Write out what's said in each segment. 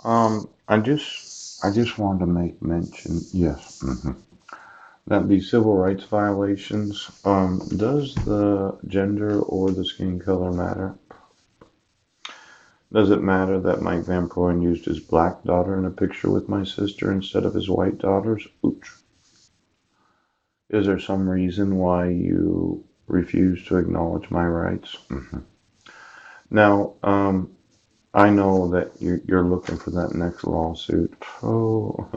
I just wanted to make mention, yes, that the civil rights violations, does the gender or the skin color matter? Does it matter that Mike Van Proyen used his black daughter in a picture with my sister instead of his white daughters? Ooch. Is there some reason why you refuse to acknowledge my rights? Now, I know that you're looking for that next lawsuit. Oh,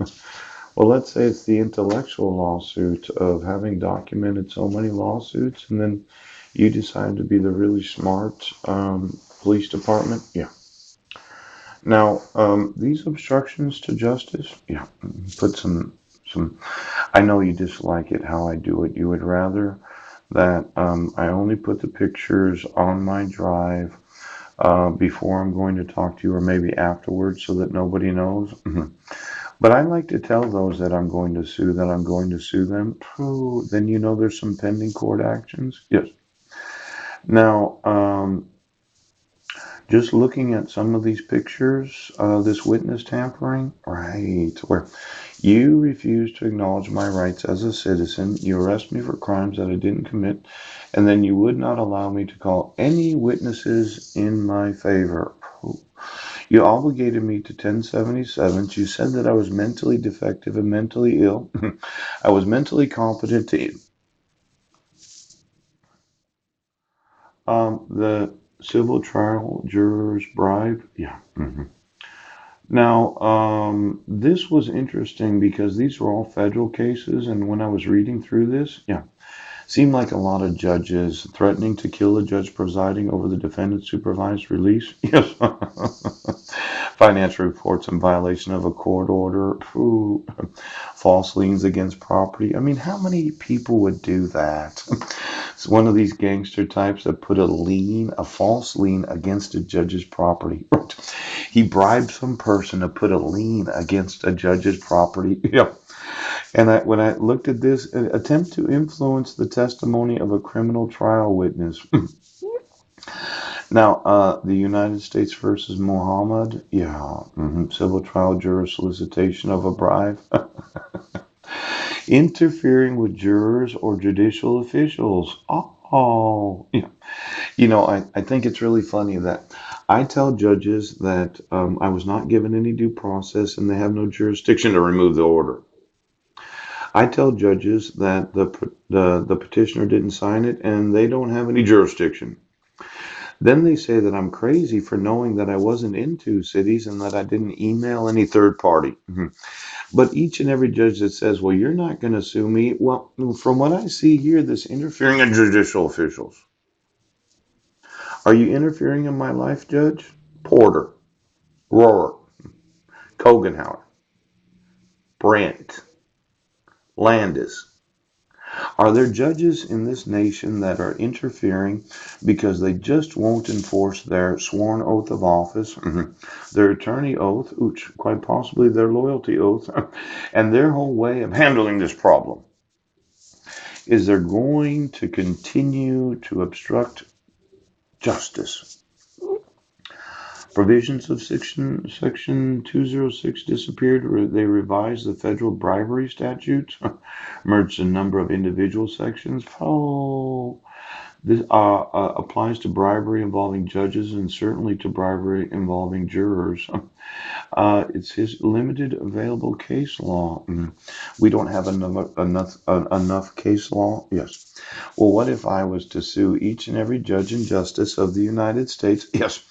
well, let's say it's the intellectual lawsuit of having documented so many lawsuits, and then you decide to be the really smart police department. Yeah. Now, these obstructions to justice. Yeah. Put some. I know you dislike it how I do it. You would rather that I only put the pictures on my drive before I'm going to talk to you, or maybe afterwards, so that nobody knows. But I like to tell those that I'm going to sue that I'm going to sue them. Oh, then you know there's some pending court actions. Yes. Now, just looking at some of these pictures, this witness tampering, right, where you refuse to acknowledge my rights as a citizen, you arrest me for crimes that I didn't commit, and then you would not allow me to call any witnesses in my favor. You obligated me to 1077s. You said that I was mentally defective and mentally ill. I was mentally competent to. The civil trial jurors bribe. Yeah. Now, this was interesting because these were all federal cases, and when I was reading through this, yeah, seemed like a lot of judges threatening to kill the judge presiding over the defendant's supervised release. Yes. Financial reports in violation of a court order. Ooh. False liens against property. I mean, how many people would do that? It's one of these gangster types that put a false lien against a judge's property. He bribed some person to put a lien against a judge's property. Yeah. And when I looked at this, an attempt to influence the testimony of a criminal trial witness. Now, the United States versus Muhammad, yeah, civil trial juror solicitation of a bribe, interfering with jurors or judicial officials. Oh, yeah. I think it's really funny that I tell judges that I was not given any due process and they have no jurisdiction to remove the order. I tell judges that the petitioner didn't sign it and they don't have any jurisdiction. Then they say that I'm crazy for knowing that I wasn't in two cities and that I didn't email any third party. But each and every judge that says, well, you're not going to sue me, well, from what I see here, this interfering in judicial officials. Are you interfering in my life, Judge? Porter, Rohr, Kogenhauer, Brandt, Landis. Are there judges in this nation that are interfering because they just won't enforce their sworn oath of office, their attorney oath, which quite possibly their loyalty oath, and their whole way of handling this problem? Is they're going to continue to obstruct justice? Provisions of Section 206 disappeared. They revised the federal bribery statute, merged a number of individual sections. Oh, this applies to bribery involving judges and certainly to bribery involving jurors. It's his limited available case law. We don't have enough case law. Yes. Well, what if I was to sue each and every judge and justice of the United States? Yes.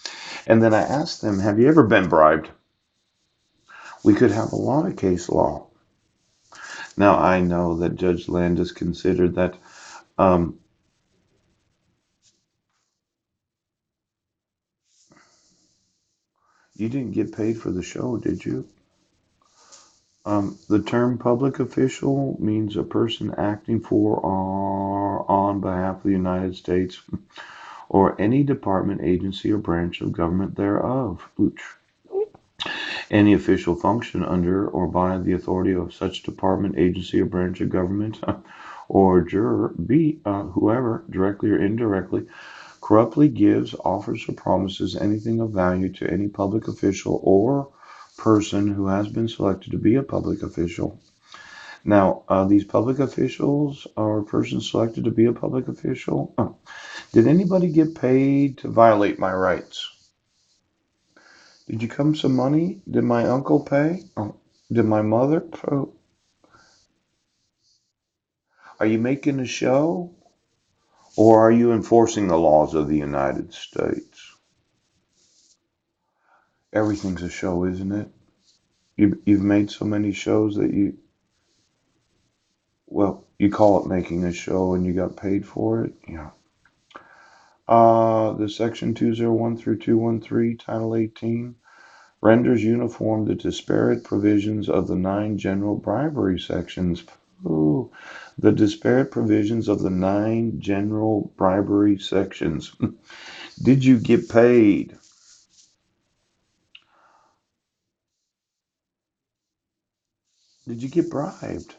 And then I asked them, have you ever been bribed? We could have a lot of case law. Now, I know that Judge Landis considered that um, you didn't get paid for the show, did you? The term public official means a person acting for or on behalf of the United States or any department, agency, or branch of government thereof. Ooch. Any official function under or by the authority of such department, agency, or branch of government, or juror, be whoever, directly or indirectly, corruptly gives, offers, or promises anything of value to any public official or person who has been selected to be a public official. Now, these public officials or persons selected to be a public official, did anybody get paid to violate my rights? Did you come some money? Did my uncle pay? Did my mother? Are you making a show? Or are you enforcing the laws of the United States? Everything's a show, isn't it? You've made so many shows that you call it making a show and you got paid for it? Yeah. The section 201 through 213, Title 18, renders uniform the disparate provisions of the 9 general bribery sections. Ooh, the disparate provisions of the 9 general bribery sections. Did you get paid? Did you get bribed?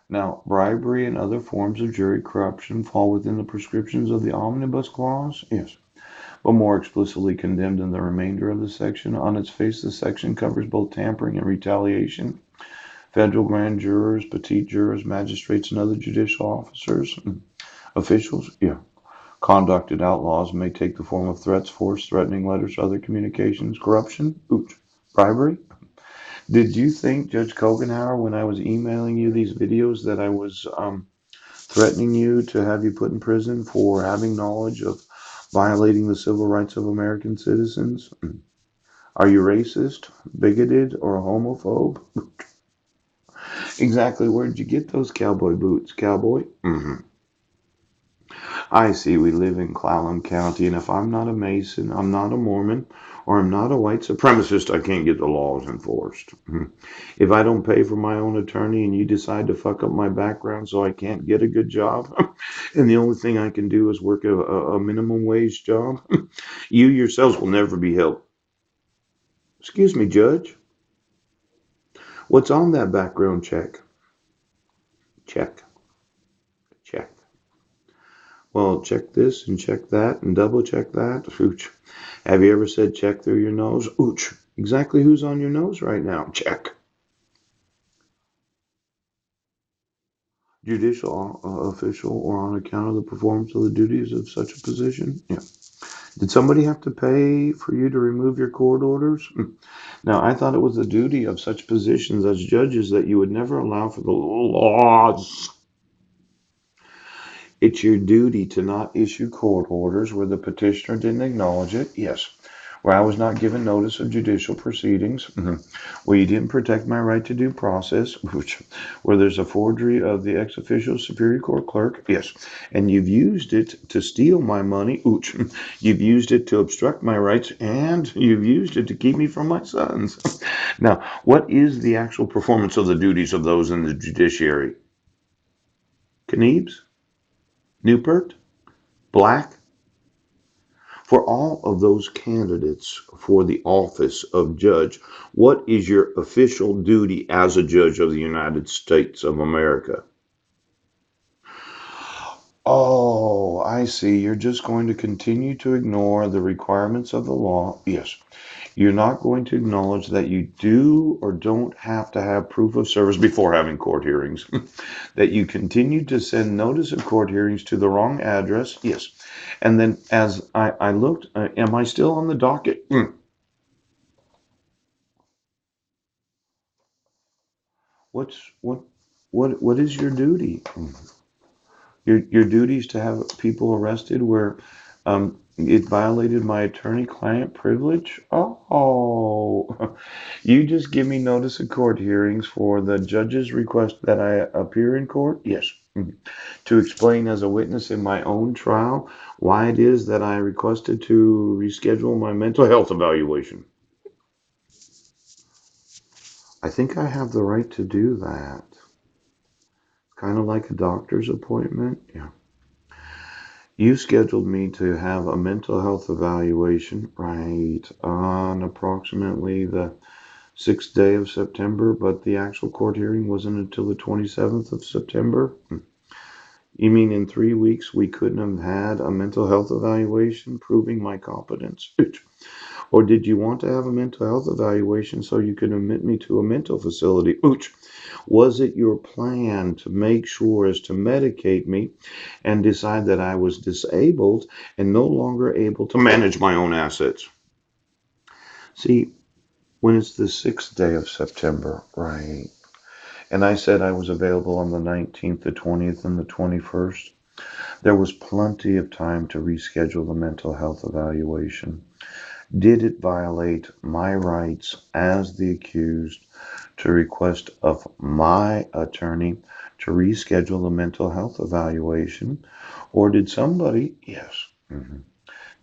Now, bribery and other forms of jury corruption fall within the prescriptions of the Omnibus Clause, yes, but more explicitly condemned in the remainder of the section. On its face, the section covers both tampering and retaliation. Federal grand jurors, petite jurors, magistrates, and other judicial officers, officials, yeah. Conducted outlaws may take the form of threats, force, threatening letters, other communications, corruption, bribery. Did you think, Judge Kogenhauer, when I was emailing you these videos that I was threatening you to have you put in prison for having knowledge of violating the civil rights of American citizens? Are you racist, bigoted, or a homophobe? Exactly. Where did you get those cowboy boots, cowboy? I see we live in Clallam County, and if I'm not a Mason, I'm not a Mormon, or I'm not a white supremacist, I can't get the laws enforced. If I don't pay for my own attorney and you decide to fuck up my background so I can't get a good job, and the only thing I can do is work a minimum wage job, you yourselves will never be helped. Excuse me, Judge. What's on that background check? Check. Check. Well, check this and check that and double check that. Ooch. Have you ever said check through your nose? Ooch. Exactly who's on your nose right now? Check. Judicial official or on account of the performance of the duties of such a position? Yeah. Did somebody have to pay for you to remove your court orders? Now, I thought it was the duty of such positions as judges that you would never allow for the laws. It's your duty to not issue court orders where the petitioner didn't acknowledge it. Yes. Where I was not given notice of judicial proceedings. Where you didn't protect my right to due process. Where there's a forgery of the ex officio Superior Court clerk. Yes. And you've used it to steal my money. You've used it to obstruct my rights. And you've used it to keep me from my sons. Now, what is the actual performance of the duties of those in the judiciary? Kniebs? Newport? Black? For all of those candidates for the office of judge, what is your official duty as a judge of the United States of America? Oh, I see. You're just going to continue to ignore the requirements of the law. Yes. You're not going to acknowledge that you do or don't have to have proof of service before having court hearings. That you continue to send notice of court hearings to the wrong address. Yes. And then as I looked, am I still on the docket? What's what is your duty? Your duty is to have people arrested where it violated my attorney-client privilege. Oh, you just give me notice of court hearings for the judge's request that I appear in court. Yes, to explain as a witness in my own trial why it is that I requested to reschedule my mental health evaluation. I think I have the right to do that. Kind of like a doctor's appointment. Yeah. You scheduled me to have a mental health evaluation, right, on approximately the 6th day of September, but the actual court hearing wasn't until the 27th of September? You mean in 3 weeks we couldn't have had a mental health evaluation proving my competence? Or did you want to have a mental health evaluation so you could admit me to a mental facility? Ooch. Was it your plan to make sure as to medicate me and decide that I was disabled and no longer able to manage my own assets? See, when it's the 6th day of September, right? And I said I was available on the 19th, the 20th, and the 21st. There was plenty of time to reschedule the mental health evaluation. Did it violate my rights as the accused to request of my attorney to reschedule the mental health evaluation? Or did somebody, yes,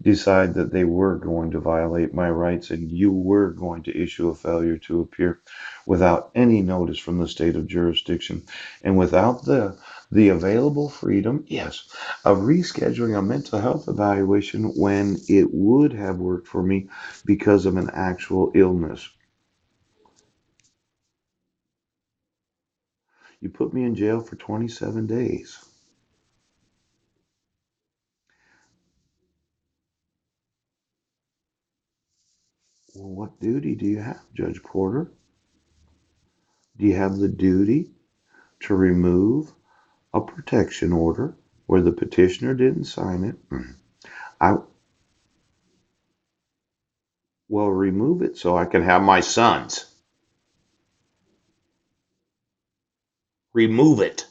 decide that they were going to violate my rights and you were going to issue a failure to appear without any notice from the state of jurisdiction and without the available freedom, yes, of rescheduling a mental health evaluation when it would have worked for me because of an actual illness? You put me in jail for 27 days. Well, what duty do you have, Judge Porter? Do you have the duty to remove a protection order where the petitioner didn't sign it? I will remove it so I can have my sons. Remove it.